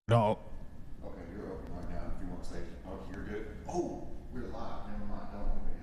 No. Okay, you're open right now. If you want to say, oh, you're good. Oh, we're live. Never mind. Don't open it.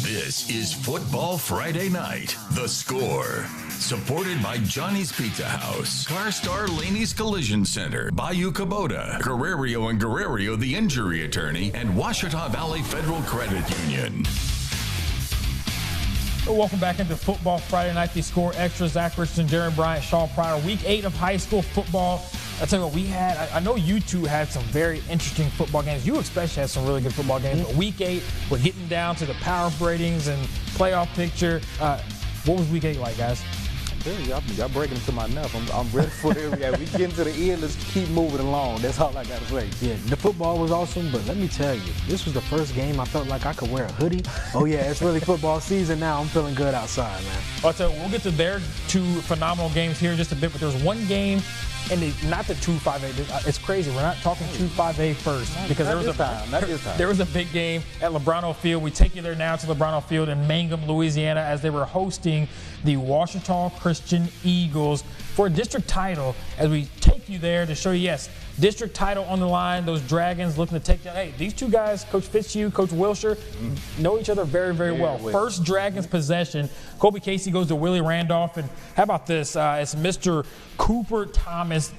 This is Football Friday Night, The Score. Supported by Johnny's Pizza House, CarStar Laney's Collision Center, Bayou Kubota, Guerrero and Guerrero the Injury Attorney, and Washita Valley Federal Credit Union. Well, welcome back into Football Friday Night, The Score. Extra Zach Richardson, Jeremy Bryant, Shaw Pryor. Week 8 of high school football. I tell you what, I know you two had some very interesting football games. You especially had some really good football games. But week 8, we're getting down to the power ratings and playoff picture. What was week 8 like, guys? Y'all breaking into my nerve. I'm ready for it. Yeah, we getting to the end. Let's keep moving along. That's all I got to say. Yeah, the football was awesome, but let me tell you, this was the first game I felt like I could wear a hoodie. Oh, yeah, it's really football season now. I'm feeling good outside, man. I'll tell you, we'll get to their two phenomenal games here in just a bit, but there's one game, and not the 2-5A. It's crazy. We're not talking 2-5A first because there was a big game at Lebrano Field. We take you there now to Lebrano Field in Mangum, Louisiana, as they were hosting the Washita Christian Eagles for a district title. As we take you there to show you, yes, district title on the line. Those Dragons looking to take down. Hey, these two guys, Coach Fitzhugh, Coach Wilshire, know each other very, very well. First Dragons possession. Colby Casey goes to Willie Randolph, and how about this? It's Mr. Cooper Thomas,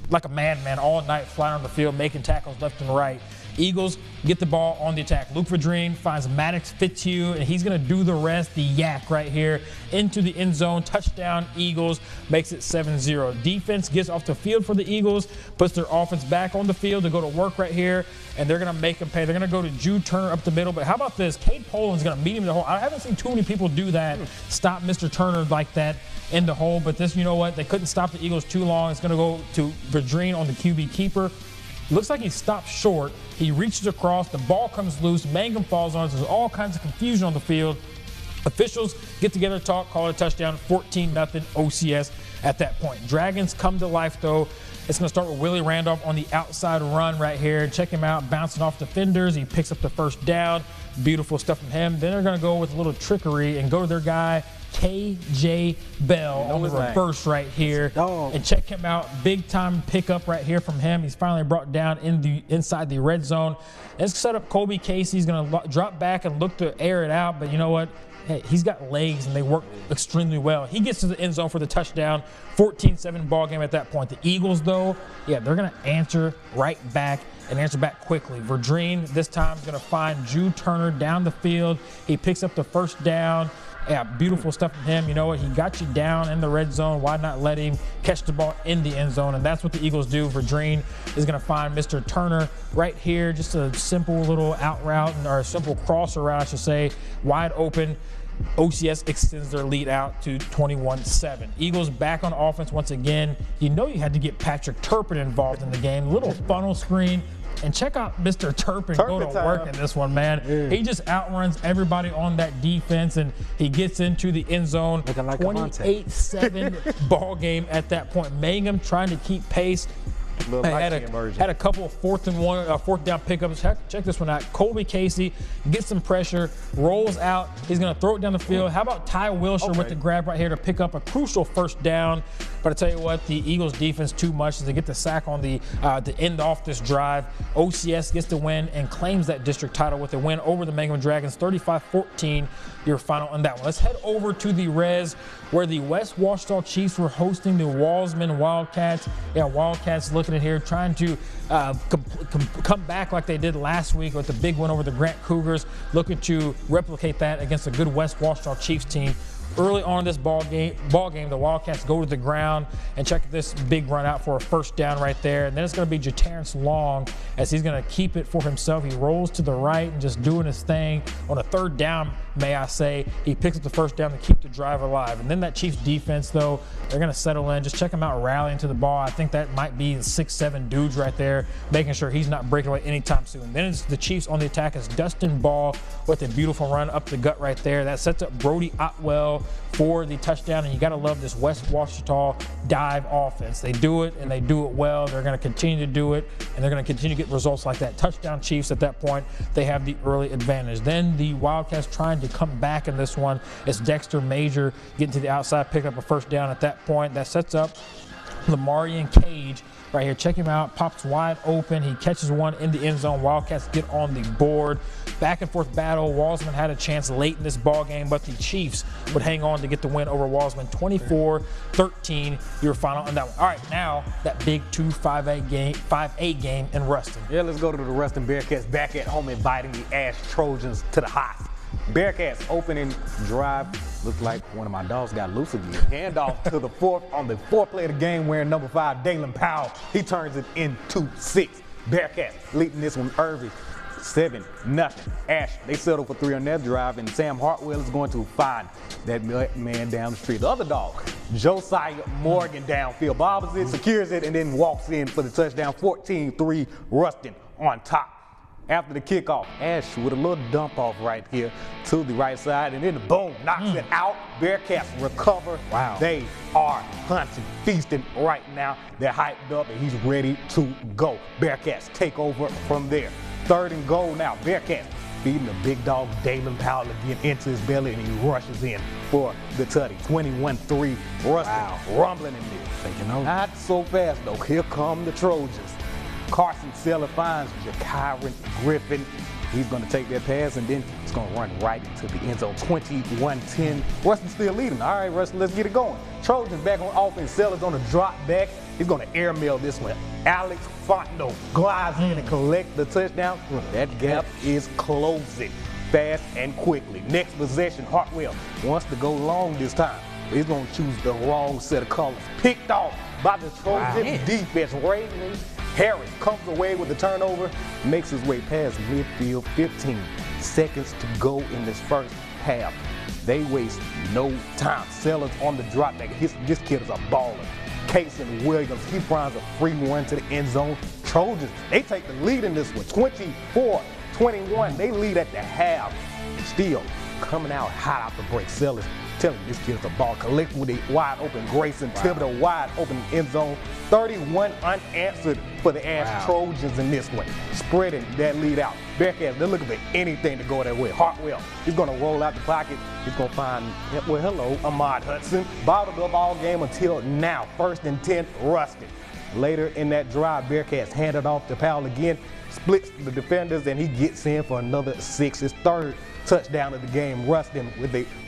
like a madman all night, flying on the field, making tackles left and right. Eagles get the ball on the attack. Luke Verdreen finds Maddox Fitzhugh, and he's going to do the rest, the yak right here, into the end zone. Touchdown, Eagles, makes it 7-0. Defense gets off the field for the Eagles, puts their offense back on the field to go to work right here, and they're going to make them pay. They're going to go to Jude Turner up the middle, but how about this? Cade Poland's going to meet him in the hole. I haven't seen too many people do that, stop Mr. Turner like that in the hole, but this, you know what? They couldn't stop the Eagles too long. It's going to go to Verdreen on the QB keeper. Looks like he stopped short. He reaches across. The ball comes loose. Mangum falls on it. There's all kinds of confusion on the field. Officials get together, talk, call it a touchdown, 14-0 OCS at that point. Dragons come to life, though. It's going to start with Willie Randolph on the outside run right here. Check him out, bouncing off defenders. He picks up the first down. Beautiful stuff from him. Then they're going to go with a little trickery and go to their guy, KJ Bell, on the reverse right here. And check him out. Big time pickup right here from him. He's finally brought down inside the red zone. It's set up Colby Casey. He's going to drop back and look to air it out, but you know what? Hey, he's got legs, and they work extremely well. He gets to the end zone for the touchdown. 14-7 ball game at that point. The Eagles, though, yeah, they're going to answer right back and answer back quickly. Verdreen this time is going to find Jude Turner down the field. He picks up the first down. Yeah, beautiful stuff from him. You know what? He got you down in the red zone. Why not let him catch the ball in the end zone? And that's what the Eagles do. Verdreen is going to find Mr. Turner right here. Just a simple little out route, or a simple crosser route, I should say, wide open. OCS extends their lead out to 21-7. Eagles back on offense once again. You know you had to get Patrick Turpin involved in the game. Little funnel screen. And check out Mr. Turpin go to work in this one, man. Yeah. He just outruns everybody on that defense, and he gets into the end zone. Looking like 28-7 ball game at that point. Mangum trying to keep pace. Had a couple of fourth down pickups. Check this one out. Colby Casey gets some pressure, rolls out. He's going to throw it down the field. How about Ty Wilshire with the grab right here to pick up a crucial first down? But I tell you what, the Eagles defense too much as they get the sack on the to end off this drive. OCS gets the win and claims that district title with a win over the Mangum Dragons, 35-14, your final on that one. Let's head over to the Res, where the West Washita Chiefs were hosting the Walsman Wildcats. Yeah, Wildcats looking at here, trying to come back like they did last week with the big win over the Grant Cougars, looking to replicate that against a good West Washita Chiefs team. Early on in this ball game, the Wildcats go to the ground and check this big run out for a first down right there. And then it's going to be Jaterrence Long as he's going to keep it for himself. He rolls to the right and just doing his thing. On a third down, may I say, he picks up the first down to keep the drive alive. And then that Chiefs defense, though, they're going to settle in. Just check him out rallying to the ball. I think that might be 6-7 dudes right there, making sure he's not breaking away anytime soon. Then it's the Chiefs on the attack as Dustin Ball with a beautiful run up the gut right there. That sets up Brody Otwell for the touchdown, and you got to love this West Washita dive offense. They do it, and they do it well. They're going to continue to do it, and they're going to continue to get results like that. Touchdown Chiefs at that point, they have the early advantage. Then the Wildcats trying to come back in this one. It's Dexter Major getting to the outside, picking up a first down at that point. That sets up Lamarian Cage right here. Check him out. Pops wide open. He catches one in the end zone. Wildcats get on the board. Back and forth battle. Walsman had a chance late in this ball game, but the Chiefs would hang on to get the win over Walsman. 24-13, your final on that one. All right, now that big 5A game in Ruston. Yeah, let's go to the Ruston Bearcats back at home, inviting the Ash Trojans to the hot. Bearcats opening drive looked like one of my dogs got loose again. Handoff to the fourth on the fourth play of the game, wearing number 5, Dalen Powell. He turns it into 6. Bearcats leading this one early, 7-0. Ash, they settle for 3 on their drive, and Sam Hartwell is going to find that man down the street. The other dog, Josiah Morgan, downfield, bobbles it, secures it, and then walks in for the touchdown. 14-3, Ruston on top. After the kickoff, Ash with a little dump off right here to the right side, and then the boom, knocks it out. Bearcats recover. Wow. They are hunting, feasting right now. They're hyped up, and he's ready to go. Bearcats take over from there. 3rd and goal now. Bearcats feeding the big dog Dalen Powell again into his belly, and he rushes in for the tutty. 21-3, Ruston rumbling in there. Not so fast, though. Here come the Trojans. Carson Seller finds Jakyron Griffin. He's going to take that pass, and then he's going to run right into the end zone. 21-10. Ruston still leading. All right, Ruston, let's get it going. Trojans back on offense. Seller's on the drop back. He's going to airmail this one. Alex Fontenot glides in and collects the touchdown. That gap is closing fast and quickly. Next possession, Hartwell wants to go long this time. He's going to choose the wrong set of colors. Picked off by the Trojan defense. Raymond Harris comes away with the turnover, makes his way past midfield. 15 seconds to go in this first half. They waste no time. Sellers on the drop back. This kid is a baller. Casey Williams, he finds a free run to the end zone. Trojans, they take the lead in this one. 24-21. They lead at the half. Still coming out hot out the break. Sellers telling this kid's a ball. Collect with a wide open Grayson Thibodeau, wide open end zone. 31 unanswered for the Ash Trojans in this one. Spreading that lead out. Bearcats, they're looking for anything to go their way. Hartwell, he's going to roll out the pocket. He's going to find, well, hello, Ahmad Hudson. Bottled up all game until now. 1st and 10, Ruston. Later in that drive, Bearcats hand it off to Powell again. Splits the defenders, and he gets in for another 6. His 3rd touchdown of the game. Ruston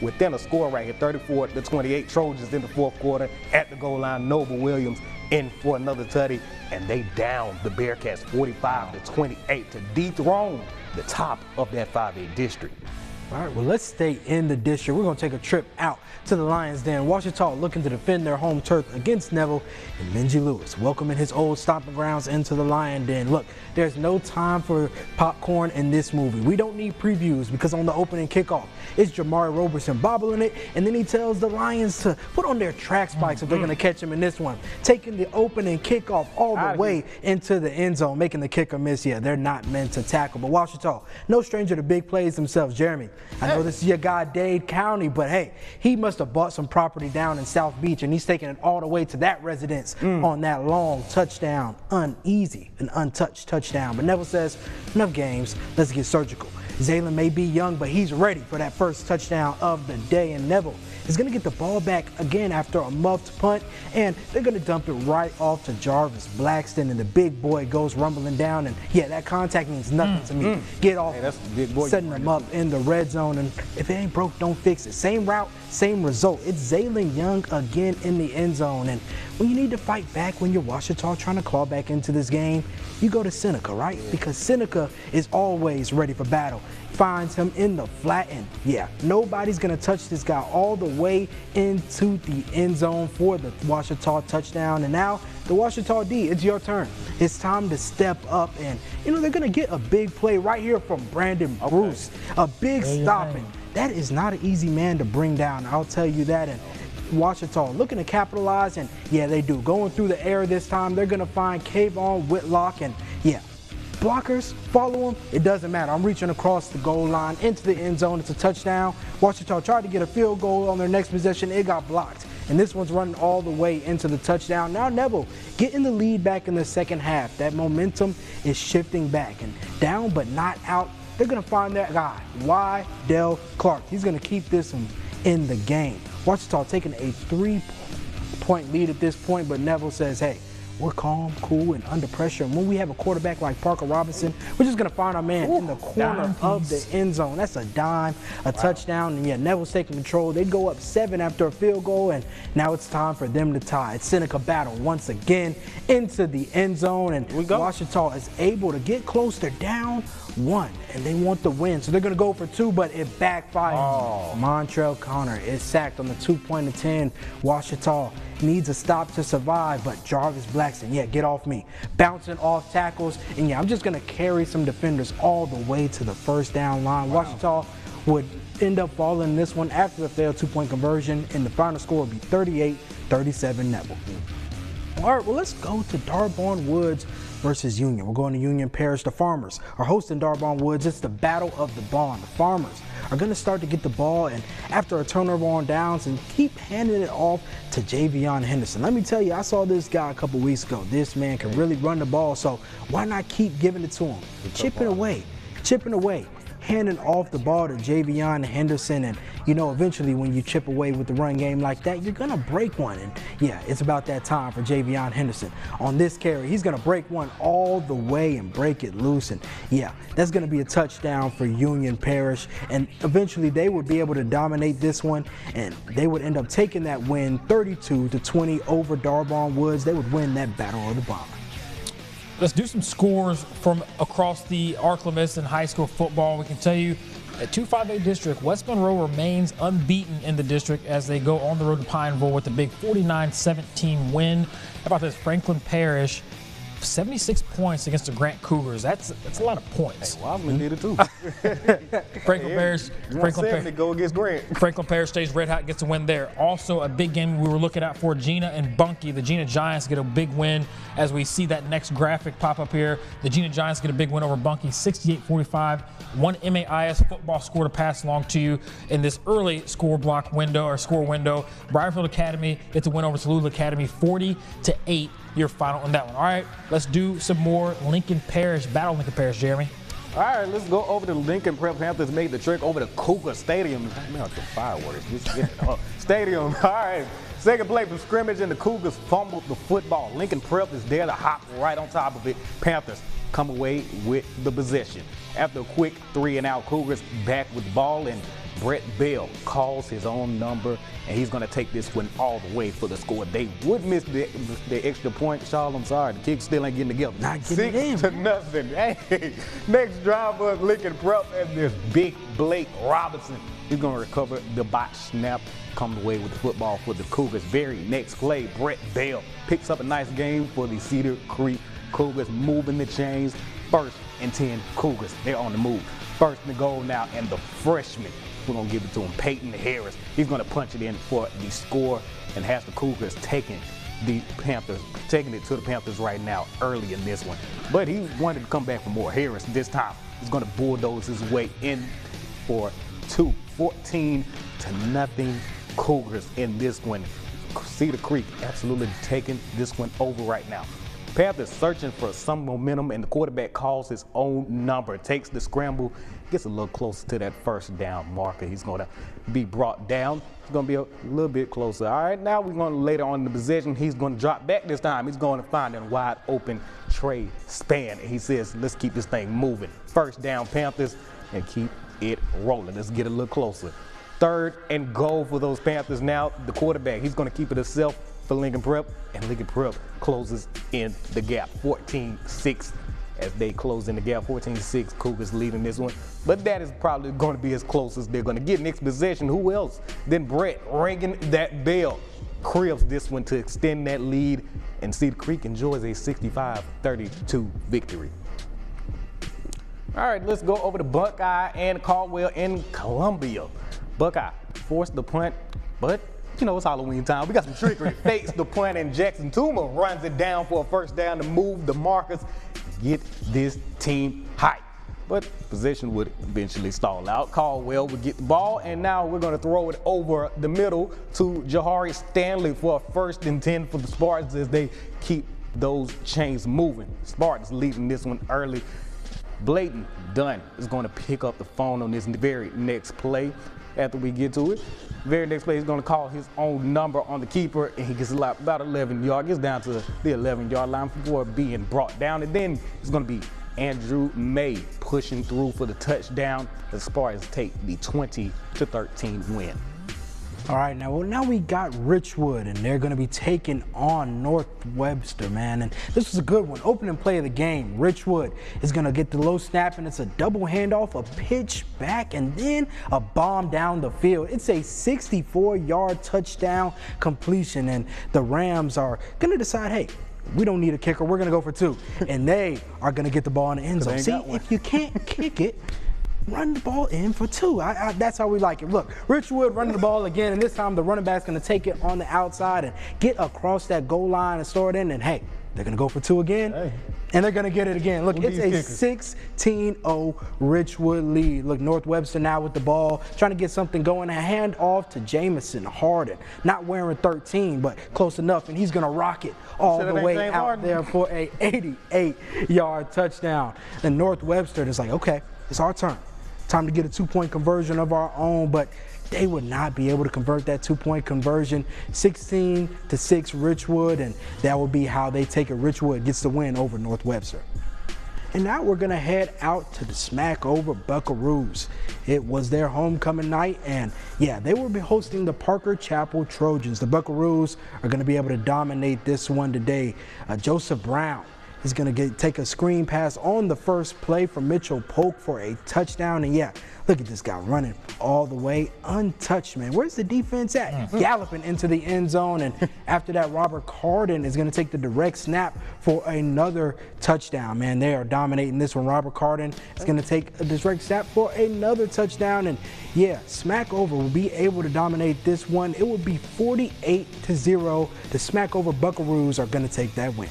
within a score right here, 34-28. Trojans in the 4th quarter at the goal line. Noble Williams in for another tutty, and they down the Bearcats 45-28 to dethrone the top of that 5A district. All right, well, let's stay in the district. We're going to take a trip out to the Lions Den. Washita looking to defend their home turf against Neville, and Minji Lewis welcoming his old stomping grounds into the Lion Den. Look, there's no time for popcorn in this movie. We don't need previews because on the opening kickoff, it's Jamari Roberson bobbling it, and then he tells the Lions to put on their track spikes if they're going to catch him in this one. Taking the opening kickoff all the way into the end zone, making the kicker miss. Yeah, they're not meant to tackle. But Washita, no stranger to big plays themselves. Jeremy, I know this is your guy, Dade County, but hey, he must have bought some property down in South Beach, and he's taking it all the way to that residence on that long touchdown, uneasy and untouched touchdown. But Neville says, enough games, let's get surgical. Zaylen may be young, but he's ready for that first touchdown of the day. And Neville is going to get the ball back again after a muffed punt, and they're going to dump it right off to Jarvis Blackston, and the big boy goes rumbling down. And yeah, that contact means nothing to me. Get off, that's the big boy setting them up in the red zone, and if it ain't broke, don't fix it. Same route, same result. It's Zaylen Young again in the end zone, and when you need to fight back, when you're Ouachita trying to claw back into this game, you go to Seneca, right? Because Seneca is always ready for battle. Finds him in the flat, and yeah, nobody's gonna touch this guy all the way into the end zone for the Ouachita touchdown. And now the Ouachita D, it's your turn. It's time to step up, and they're gonna get a big play right here from Brandon Bruce. A big stopping. That is not an easy man to bring down, I'll tell you that. And Ouachita looking to capitalize, and yeah, they do. Going through the air this time, they're gonna find Kayvon Whitlock, and yeah, blockers follow him. It doesn't matter. I'm reaching across the goal line into the end zone. It's a touchdown. Ouachita tried to get a field goal on their next possession. It got blocked, and this one's running all the way into the touchdown. Now Neville getting the lead back in the second half. That momentum is shifting back, and down but not out. They're gonna find that guy, Wydell Clark. He's gonna keep this in the game. Ouachita taking a 3-point lead at this point, but Neville says, hey, we're calm, cool, and under pressure. And when we have a quarterback like Parker Robinson, we're just going to find our man in the corner of the end zone. That's a dime, a touchdown. And yeah, Neville's taking control. They'd go up 7 after a field goal, and now it's time for them to tie. It's Seneca battle once again into the end zone, and Ouachita is able to get close. They're down 1, and they want the win. So they're going to go for 2, but it backfires. Montrell Connor is sacked on the 2-point attempt. Ouachita needs a stop to survive, but Jarvis Blackston, yeah, get off me. Bouncing off tackles, and yeah, I'm just going to carry some defenders all the way to the first down line. Ouachita would end up falling this one after the failed 2-point conversion, and the final score would be 38-37 Neville. All right, well, let's go to Darborn Woods versus Union. We're going to Union Parish. The Farmers are hosting Darborn Woods. It's the battle of the barn. The Farmers are going to start to get the ball, and after a turnover on downs, and keep handing it off to Javion Henderson. Let me tell you, I saw this guy a couple weeks ago. This man can really run the ball, so why not keep giving it to him? Chipping away, handing off the ball to Javion Henderson, and eventually when you chip away with the run game like that, you're gonna break one. And yeah, it's about that time for Javion Henderson. On this carry, he's gonna break one all the way and break it loose, and yeah, that's gonna be a touchdown for Union Parish, and eventually they would be able to dominate this one, and they would end up taking that win 32-20 over Darborn Woods. They would win that battle of the barn. Let's do some scores from across the Ark-La-Miss in high school football. We can tell you at 258 district, West Monroe remains unbeaten in the district as they go on the road to Pineville with a big 49-17 win. How about this? Franklin Parish, 76 points against the Grant Cougars. That's a lot of points. Hey, Wiseman did it too. Franklin Parish. Go against Grant. Franklin Parish stays red hot, gets a win there. Also a big game we were looking at for Gina and Bunkie. The Gina Giants get a big win as we see that next graphic pop up here. The Gina Giants get a big win over Bunkie, 68-45. One MAIS football score to pass along to you in this early score window. Briarfield Academy gets a win over Tallulah Academy, 40-8. Your final on that one. All right, let's do some more Lincoln Parish, Battle Lincoln Parish, Jeremy. All right, let's go over to Lincoln Prep. Panthers made the trek over to Cougar Stadium. Man, the fireworks. Stadium. All right. Second play from scrimmage, and the Cougars fumbled the football. Lincoln Prep is there to hop right on top of it. Panthers come away with the possession. After a quick 3-and-out, Cougars back with the ball, and Brett Bell calls his own number, and he's going to take this one all the way for the score. They would miss the extra point. Charles, I'm sorry. The kicks still ain't getting together. Not getting it in. 6-0. Hey, next drive of Lincoln Prep, and there's big Blake Robinson. He's going to recover the botch snap, come away with the football for the Cougars. Very next play, Brett Bell picks up a nice game for the Cedar Creek Cougars, moving the chains. 1st and 10 Cougars. They're on the move. 1st and goal now, and the freshman, we're going to give it to him, Peyton Harris. He's going to punch it in for the score, and has the Cougars taking it to the Panthers right now early in this one. But he wanted to come back for more. Harris this time is going to bulldoze his way in for 2, 14-0 Cougars in this one. Cedar Creek absolutely taking this one over right now. Panthers searching for some momentum, and the quarterback calls his own number, takes the scramble, gets a little closer to that first down marker. He's going to be brought down. He's going to be a little bit closer. All right, now we're going to later on in the possession, he's going to drop back this time. He's going to find a wide open Trey Span. And he says, let's keep this thing moving. First down, Panthers, and keep it rolling. Let's get a little closer. 3rd and goal for those Panthers. Now the quarterback, he's going to keep it himself for Lincoln Prep, and Lincoln Prep closes in the gap. 14-6 as they close in the gap. 14-6, Cougars leading this one. But that is probably going to be as close as they're going to get. Next possession, who else than Brett ringing that bell? Cribs this one to extend that lead, and Cedar Creek enjoys a 65-32 victory. All right, let's go over to Buckeye and Caldwell in Columbia. Buckeye forced the punt, but you know, it's Halloween time. We got some trickery. Fakes the punt, and Jackson Tuma runs it down for a first down to move the markers, get this team hyped. But possession would eventually stall out. Caldwell would get the ball, and now we're going to throw it over the middle to Jahari Stanley for a 1st and 10 for the Spartans as they keep those chains moving. Spartans leading this one early. Bladen Dunn is going to pick up the phone on this very next play after we get to it. Very next play, he's going to call his own number on the keeper, and he gets about 11 yards, gets down to the 11-yard line before being brought down. And then it's going to be Andrew May pushing through for the touchdown. The Spartans take the 20-13 win. All right, now we got Richwood, and they're going to be taking on North Webster, man. And this was a good one. Opening play of the game. Richwood is going to get the low snap, and it's a double handoff, a pitch back, and then a bomb down the field. It's a 64-yard touchdown completion, and the Rams are going to decide, hey, we don't need a kicker. We're going to go for 2. And they are going to get the ball in the end zone. See, if you can't kick it, run the ball in for 2. That's how we like it. Look, Richwood running the ball again, and this time the running back's going to take it on the outside and get across that goal line and store it in. And, hey, they're going to go for 2 again, and they're going to get it again. Look, it's a 16-0 Richwood lead. Look, North Webster now with the ball, trying to get something going. A hand off to Jamison Harden. Not wearing 13, but close enough, and he's going to rock it all the way out there for a 88-yard touchdown. And North Webster is like, okay, it's our turn. Time to get a 2-point conversion of our own, but they would not be able to convert that 2-point conversion. 16-6 Richwood, and that will be how they take it. Richwood gets the win over North Webster. And now we're going to head out to the Smackover Buckaroos. It was their homecoming night, and yeah, they will be hosting the Parker Chapel Trojans. The Buckaroos are going to be able to dominate this one today. Joseph Brown is going to take a screen pass on the first play from Mitchell Polk for a touchdown. And yeah, look at this guy running all the way untouched, man. Where's the defense at? Galloping into the end zone. And after that, Robert Carden is going to take the direct snap for another touchdown, man. They are dominating this one. Robert Carden is going to take a direct snap for another touchdown. And yeah, Smackover will be able to dominate this one. It will be 48-0. The Smackover Buckaroos are going to take that win.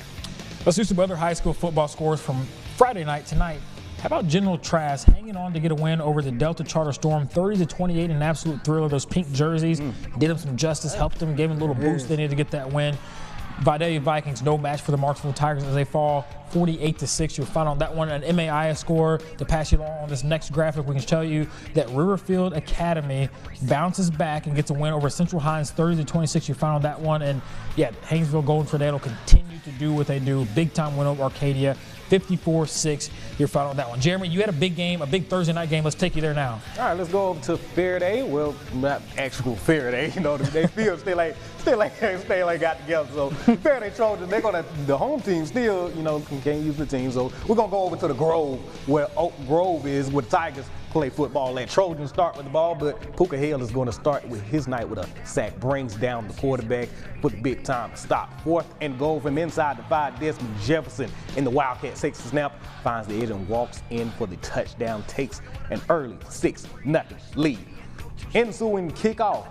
Let's do some other high school football scores from Friday night tonight. How about General Trask hanging on to get a win over the Delta Charter Storm, 30-28, an absolute thriller. Those pink jerseys did them some justice, helped them, gave them a little boost they needed to get that win. Vidalia Vikings, no match for the Marksville Tigers as they fall 48-6. You'll find on that one an MAIA score to pass you along on this next graphic. We can tell you that Riverfield Academy bounces back and gets a win over Central Hines 30-26. You find on that one. And yeah, Haynesville Golden Tornado continue to do what they do. Big time win over Arcadia. 54-6, your final on that one. Jeremy, you had a big game, a big Thursday night game. Let's take you there now. All right, let's go over to Faraday. Well, not actual Faraday. You know, they still ain't got together. So Faraday Trojans, the home team still, you know, can't use the team. So we're gonna go over to the Grove, where Oak Grove is, where the Tigers play football. Let Trojans start with the ball, but Puka Hale is going to start with his night with a sack. Brings down the quarterback with a big time stop. 4th and goal from inside the 5. Desmond Jefferson in the Wildcat takes the snap, finds the edge and walks in for the touchdown. Takes an early 6-0 lead. Ensuing kickoff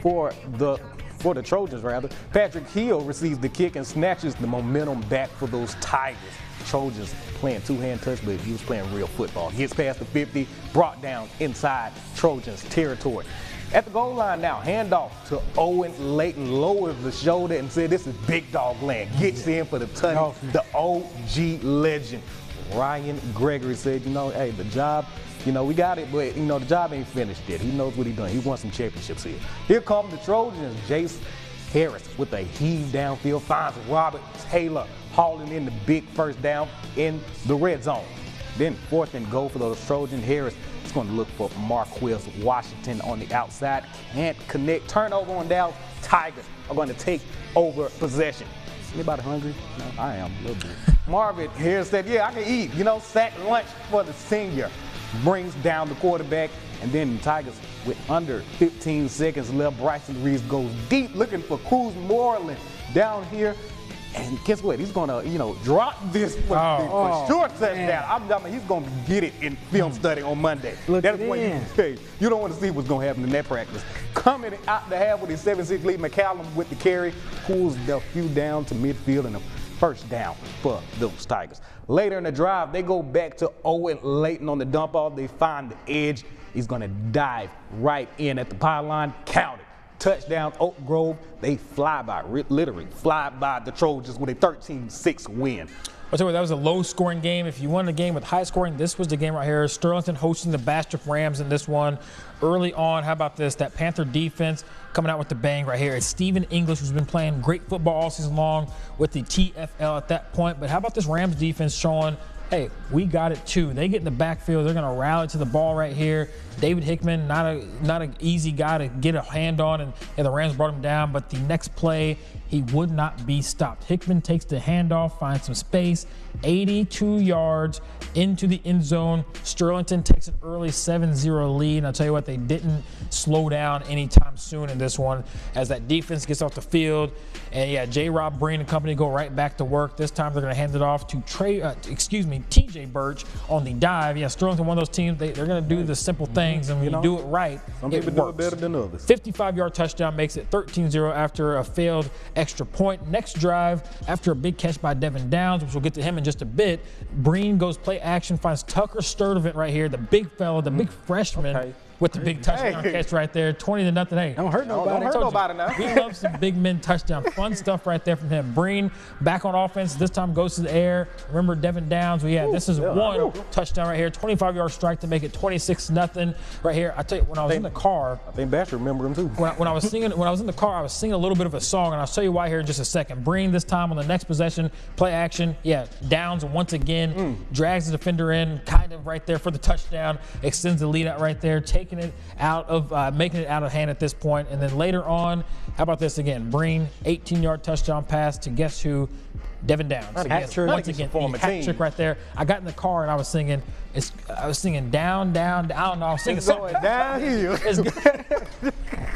for the Trojans, rather. Patrick Hill receives the kick and snatches the momentum back for those Tigers. Trojans playing 2-hand touch, but he was playing real football. Gets past the 50, brought down inside Trojans territory. At the goal line now, handoff to Owen Layton, lowers the shoulder and said, this is big dog land. Gets in for the touch. The OG legend, Ryan Gregory, said, hey, the job, we got it, but, the job ain't finished yet. He knows what he's done. He won some championships here. Here come the Trojans. Jace Harris with a heave downfield finds Robert Taylor hauling in the big first down in the red zone. Then 4th and goal for those Trojans. Harris is going to look for Marquez Washington on the outside. Can't connect. Turnover on down. Tigers are going to take over possession. Anybody hungry? No, I am a little bit. Marvin Harris said, yeah, I can eat. Sack lunch for the senior. Brings down the quarterback. And then the Tigers, with under 15 seconds left, Bryson Reeves goes deep looking for Cruz Moreland down here. And guess what? He's going to, drop this for sure touchdown. I mean, he's going to get it in film study on Monday. That's what you don't want to see what's going to happen in that practice. Coming out the half with his 7-6 lead, McCallum with the carry, pulls the few down to midfield and a first down for those Tigers. Later in the drive, they go back to Owen Layton on the dump off. They find the edge. He's going to dive right in at the pylon. Count it. Touchdown, Oak Grove. They literally fly by the Trojans with a 13-6 win. I'll tell you what, that was a low-scoring game. If you wanted a game with high scoring, this was the game right here. Sterlington hosting the Bastrop Rams in this one. Early on, how about this? That Panther defense coming out with the bang right here. It's Stephen English, who's been playing great football all season long with the TFL at that point. But how about this Rams defense showing, hey, we got it too. They get in the backfield. They're going to rally to the ball right here. David Hickman, not an easy guy to get a hand on, and the Rams brought him down. But the next play, he would not be stopped. Hickman takes the handoff, finds some space, 82 yards into the end zone. Sterlington takes an early 7-0 lead. And I'll tell you what, they didn't slow down anytime soon in this one as that defense gets off the field. And yeah, J. Rob Breen and company go right back to work. This time they're going to hand it off to T.J. Birch on the dive. Yeah, Sterlington, one of those teams, they're going to do the simple things, and when you do it right, some people do it better than others. 55-yard touchdown makes it 13-0 after a failed extra point. Next drive, after a big catch by Devin Downs, which we'll get to him in just a bit, Breen goes play action, finds Tucker Sturdivant right here, the big fellow, the big freshman. With the big touchdown catch right there, 20-0. Hey, don't hurt nobody. Don't hurt nobody now. We love some big men touchdowns. Fun stuff right there from him. Breen back on offense. This time goes to the air. Remember Devin Downs? Well, yeah, this is one touchdown right here. 25-yard strike to make it 26-0 right here. I tell you, when I was in the car, I think Baxter remember him too. When I was in the car, I was singing a little bit of a song, and I'll tell you why here in just a second. Breen this time on the next possession, play action. Yeah, Downs once again drags the defender in, kind of right there for the touchdown. Extends the lead out right there, taking it out of making it out of hand at this point. And then later on, how about this again? Breen, 18-yard touchdown pass to guess who? Devin Downs. Hat trick. Once again, hat trick right there. I got in the car and I was singing down, down, down. I don't know. I was singing something. Downhill.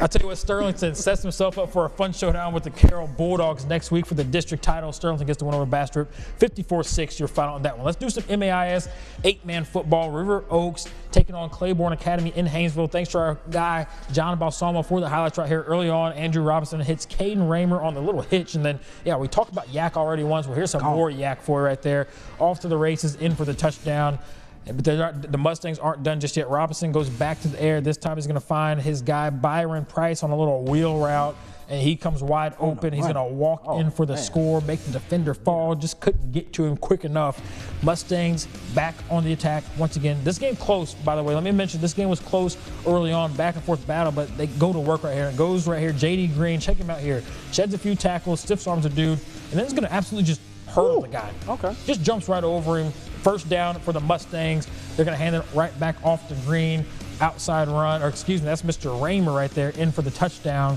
I'll tell you what, Sterlington sets himself up for a fun showdown with the Carroll Bulldogs next week for the district title. Sterlington gets the win over Bastrop. 54-6, your final on that one. Let's do some MAIS 8-man football. River Oaks taking on Claiborne Academy in Haynesville. Thanks to our guy, John Balsamo, for the highlights right here early on. Andrew Robinson hits Caden Raymer on the little hitch. And then, yeah, we talked about Yak already once. Well, here's some more Yak for you right there. Off to the races, in for the touchdown. But the Mustangs aren't done just yet. Robinson goes back to the air. This time he's going to find his guy Byron Price on a little wheel route, and he comes wide open. He's going to walk in for the score, make the defender fall. Just couldn't get to him quick enough. Mustangs back on the attack once again. This game close, by the way. Let me mention this game was close early on, back and forth battle, but they go to work right here. It goes right here. J.D. Green, check him out here. Sheds a few tackles, stiff arms a dude, and then it's going to absolutely just hurdle the guy. Okay. Just jumps right over him. First down for the Mustangs. They're going to hand it right back off to Green. Outside run, or excuse me, that's Mr. Raymer right there in for the touchdown.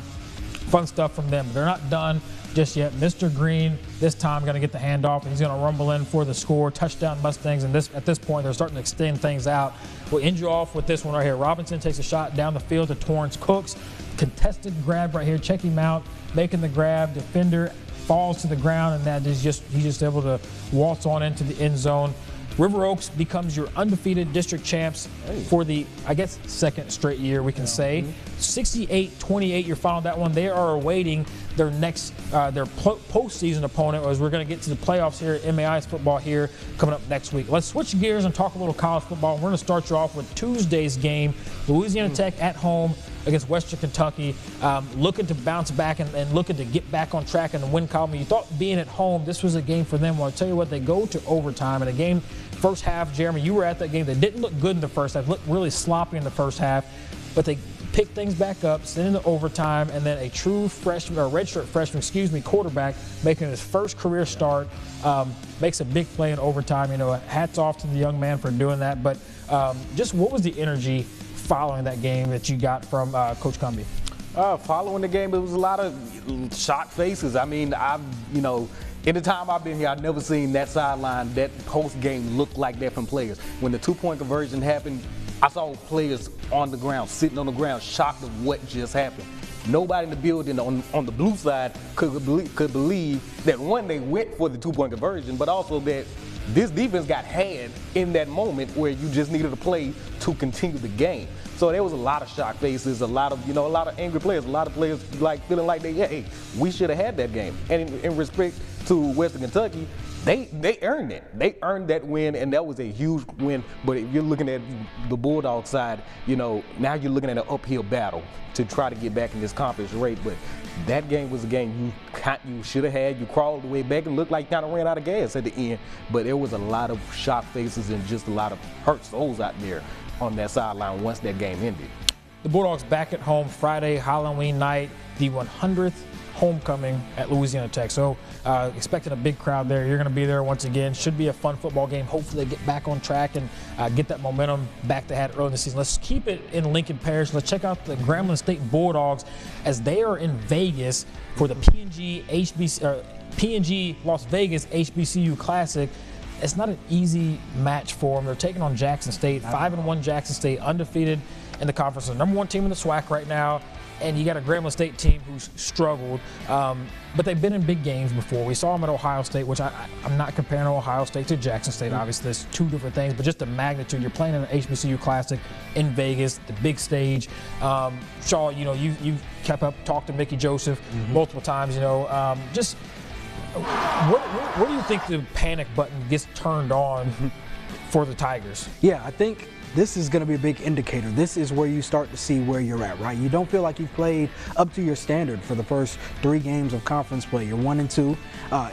Fun stuff from them. They're not done just yet. Mr. Green this time going to get the handoff, and he's going to rumble in for the score. Touchdown Mustangs, and at this point they're starting to extend things out. We'll end you off with this one right here. Robinson takes a shot down the field to Torrance Cooks. Contested grab right here. Check him out. Making the grab. Defender falls to the ground, and that is he's just able to waltz on into the end zone. River Oaks becomes your undefeated district champs for the, I guess, second straight year, we can say. 68-28, your final that one. They are awaiting their next, their postseason opponent, as we're going to get to the playoffs here at MAIS football here coming up next week. Let's switch gears and talk a little college football. We're going to start you off with Tuesday's game. Louisiana Tech at home against Western Kentucky, looking to bounce back and looking to get back on track in the win column. You thought being at home, this was a game for them. Well, I'll tell you what, they go to overtime in a game. First half, Jeremy, you were at that game. They didn't look good in the first half, looked really sloppy in the first half, but they picked things back up, sent into overtime, and then a true freshman, or redshirt freshman, quarterback making his first career start, makes a big play in overtime. You know, hats off to the young man for doing that. But just what was the energy following that game that you got from Coach Cumbie? Following the game, it was a lot of shocked faces. I mean, in the time I've been here, I've never seen that sideline, that post game look like that from players. When the 2-point conversion happened, I saw players on the ground, sitting on the ground, shocked of what just happened. Nobody in the building on the blue side could believe that, one, they went for the 2-point conversion, but also that this defense got had in that moment where you just needed a play to continue the game. So there was a lot of shocked faces, a lot of angry players, a lot of players feeling like hey, we should have had that game. And in respect to Western Kentucky, they earned it. They earned that win, and that was a huge win. But if you're looking at the Bulldogs side, now you're looking at an uphill battle to try to get back in this conference race. But that game was a game you should have had. You crawled the way back and looked like you kind of ran out of gas at the end. But there was a lot of shocked faces and just a lot of hurt souls out there on that sideline once that game ended. The Bulldogs back at home Friday, Halloween night, the 100th homecoming at Louisiana Tech. So expecting a big crowd there. You're going to be there once again. Should be a fun football game. Hopefully they get back on track and get that momentum back they had early in the season. Let's keep it in Lincoln Parish. Let's check out the Grambling State Bulldogs as they are in Vegas for the P&G Las Vegas HBCU Classic. It's not an easy match for them. They're taking on Jackson State, 5-1 Jackson State, undefeated in the conference. The number 1 team in the SWAC right now. And you got a Grambling State team who's struggled, but they've been in big games before. We saw them at Ohio State, which I'm not comparing Ohio State to Jackson State. Obviously, there's 2 different things, but just the magnitude. You're playing in an HBCU Classic in Vegas, the big stage. Shaw, you kept up, talked to Mickey Joseph multiple times. Just where do you think the panic button gets turned on for the Tigers? Yeah, I think this is going to be a big indicator. This is where you start to see where you're at, right? You don't feel like you've played up to your standard for the first 3 games of conference play. You're 1-2,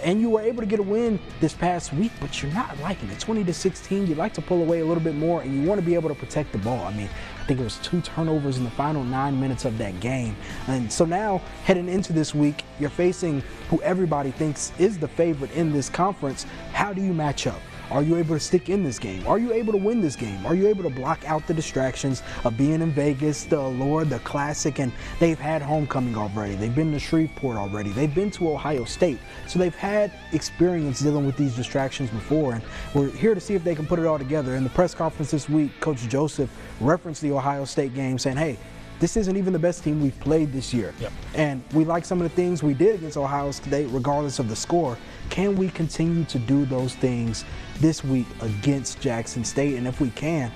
and you were able to get a win this past week, but you're not liking it. 20-16, you'd like to pull away a little bit more, and you want to be able to protect the ball. I mean, I think it was 2 turnovers in the final 9 minutes of that game. And so now, heading into this week, you're facing who everybody thinks is the favorite in this conference. How do you match up? Are you able to stick in this game? Are you able to win this game? Are you able to block out the distractions of being in Vegas, the allure, the classic, and they've had homecoming already. They've been to Shreveport already. They've been to Ohio State. So they've had experience dealing with these distractions before, and we're here to see if they can put it all together. In the press conference this week, Coach Joseph referenced the Ohio State game saying, hey, this isn't even the best team we've played this year. Yep. And we like some of the things we did against Ohio State regardless of the score. Can we continue to do those things this week against Jackson State? And if we can,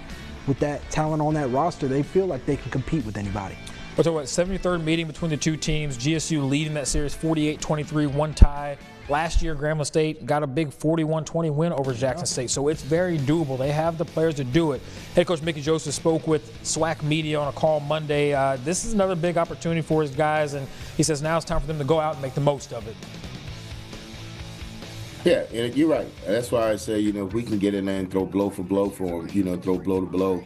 with that talent on that roster, they feel like they can compete with anybody. We'll talk about 73rd meeting between the 2 teams. GSU leading that series 48-23, 1 tie. Last year, Grambling State got a big 41-20 win over Jackson State, so it's very doable. They have the players to do it. Head coach Mickey Joseph spoke with SWAC Media on a call Monday. This is another big opportunity for his guys, and he says now it's time for them to go out and make the most of it. Yeah, you're right. That's why I say, if we can get in there and throw blow for blow for them, throw blow to blow.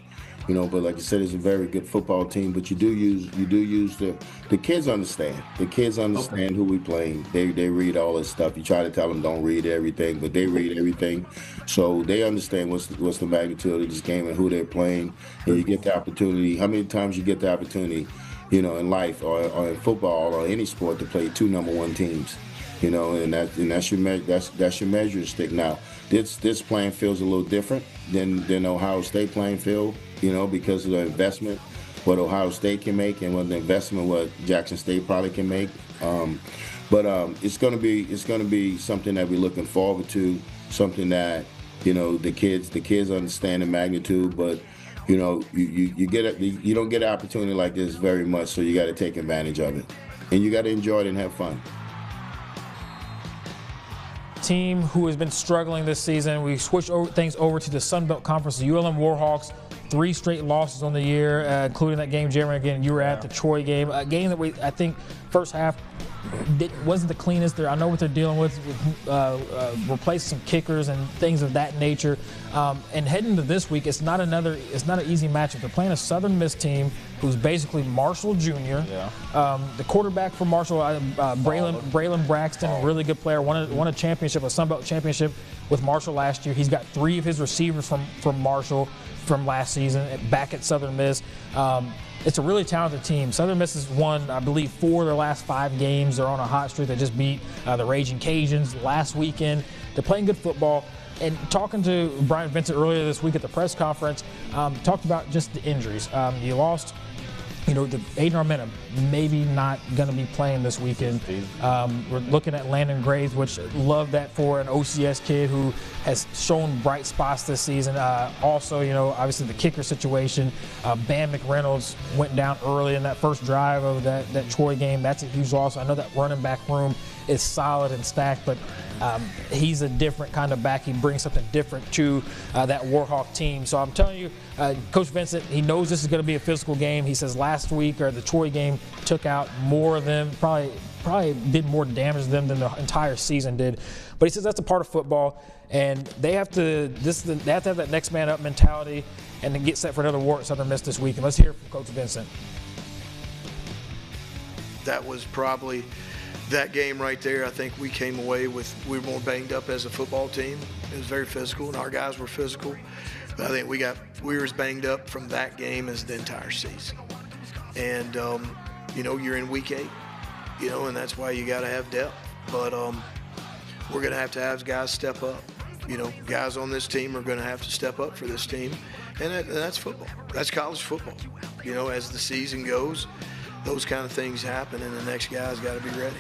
But like I said, it's a very good football team. But you do use the kids understand. The kids understand who we playing. They read all this stuff. You try to tell them don't read everything, but they read everything. So they understand what's the magnitude of this game and who they're playing. And you get the opportunity. How many times you get the opportunity, in life or in football or any sport to play 2 number 1 teams. And that's your measuring stick. Now, this playing field's a little different than Ohio State playing field, because of the investment what Ohio State can make and what the investment what Jackson State probably can make. But it's gonna be something that we're looking forward to, something that the kids understand the magnitude, but you don't get an opportunity like this very much, so you got to take advantage of it, and you got to enjoy it and have fun. Team who has been struggling this season. We switch things over to the Sun Belt Conference. The ULM Warhawks 3 straight losses on the year, including that game, Jeremy, again, you were at the Troy game. A game that I think first half wasn't the cleanest there. I know what they're dealing with replacing some kickers and things of that nature. And heading into this week, it's not an easy matchup. They're playing a Southern Miss team who's basically Marshall Jr. Yeah. The quarterback for Marshall, Braylon Braxton, a really good player, won a championship, a Sun Belt championship with Marshall last year. He's got 3 of his receivers from Marshall from last season back at Southern Miss. It's a really talented team. Southern Miss has won, I believe, 4 of their last 5 games. They're on a hot streak. They just beat the Raging Cajuns last weekend. They're playing good football. And talking to Brian Vincent earlier this week at the press conference, talked about just the injuries. You lost, the Aiden Armenta maybe not going to be playing this weekend. We're looking at Landon Graves, which love that for an OCS kid who has shown bright spots this season. Also, obviously the kicker situation. Bam McReynolds went down early in that first drive of that Troy game. That's a huge loss. I know that running back room is solid and stacked, but he's a different kind of back. He brings something different to that Warhawk team. So I'm telling you, Coach Vincent, he knows this is going to be a physical game. He says last week, or the Troy game, took out more of them, probably did more damage to them than the entire season did. But he says that's a part of football, and they have to have that next man up mentality and then get set for another war at Southern Miss this week. And let's hear from Coach Vincent. That was probably that game right there. I think we came away we were more banged up as a football team. It was very physical, and our guys were physical. But I think we were as banged up from that game as the entire season. And you're in week 8, and that's why you got to have depth. But we're going to have guys step up. Guys on this team are going to have to step up for this team, and that's football. That's college football. As the season goes, those kind of things happen, and the next guy's got to be ready.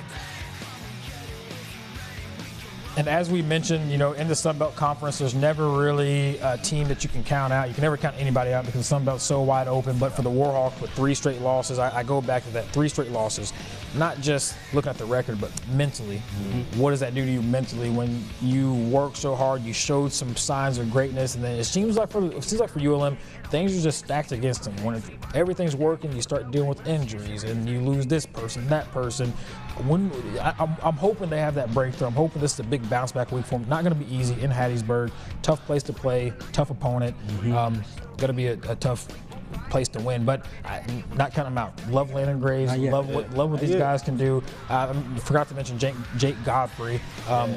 And as we mentioned, in the Sun Belt Conference, there's never really a team that you can count out. You can never count anybody out because the Sun Belt's so wide open. But for the Warhawks with 3 straight losses, I go back to that 3 straight losses. Not just looking at the record, but mentally. Mm-hmm. What does that do to you mentally when you work so hard, you showed some signs of greatness, and then it seems like for ULM, things are just stacked against them. When everything's working, you start dealing with injuries, and you lose this person, that person. I'm hoping they have that breakthrough. I'm hoping this is a big bounce back week for them. Not going to be easy in Hattiesburg. Tough place to play, tough opponent. Going to be a tough place to win, but not count them out. Love Landon Graves. Love what these guys can do. I forgot to mention Jake Godfrey.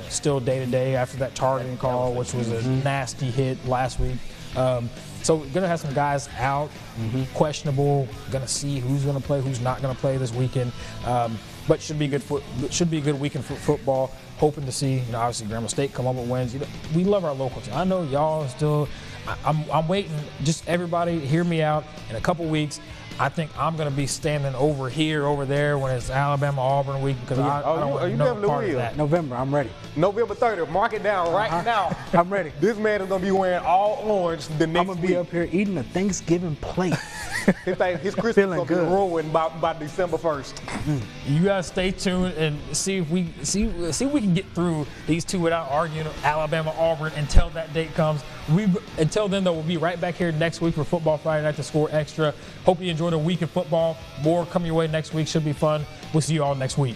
Still day to day after that targeting call, which was a nasty hit last week. So we're gonna have some guys out, questionable. Gonna see who's gonna play, who's not gonna play this weekend. But should be a good weekend for football. Hoping to see, obviously Grambling State come up with wins. We love our local team. I know y'all still. I'm waiting. Just everybody, hear me out. In a couple weeks, I think I'm going to be standing over there when it's Alabama-Auburn week because I don't want no part of that. November, I'm ready. November 30th, mark it down right now. I'm ready. This man is going to be wearing all orange the next week. I'm going to be up here eating a Thanksgiving plate. His Christmas is going to be ruined by December 1st. You guys stay tuned and see if we can get through these 2 without arguing Alabama-Auburn until that date comes. Until then, though, we'll be right back here next week for Football Friday Night, The Score Extra. Hope you enjoyed a week of football. More coming your way next week. Should be fun. We'll see you all next week.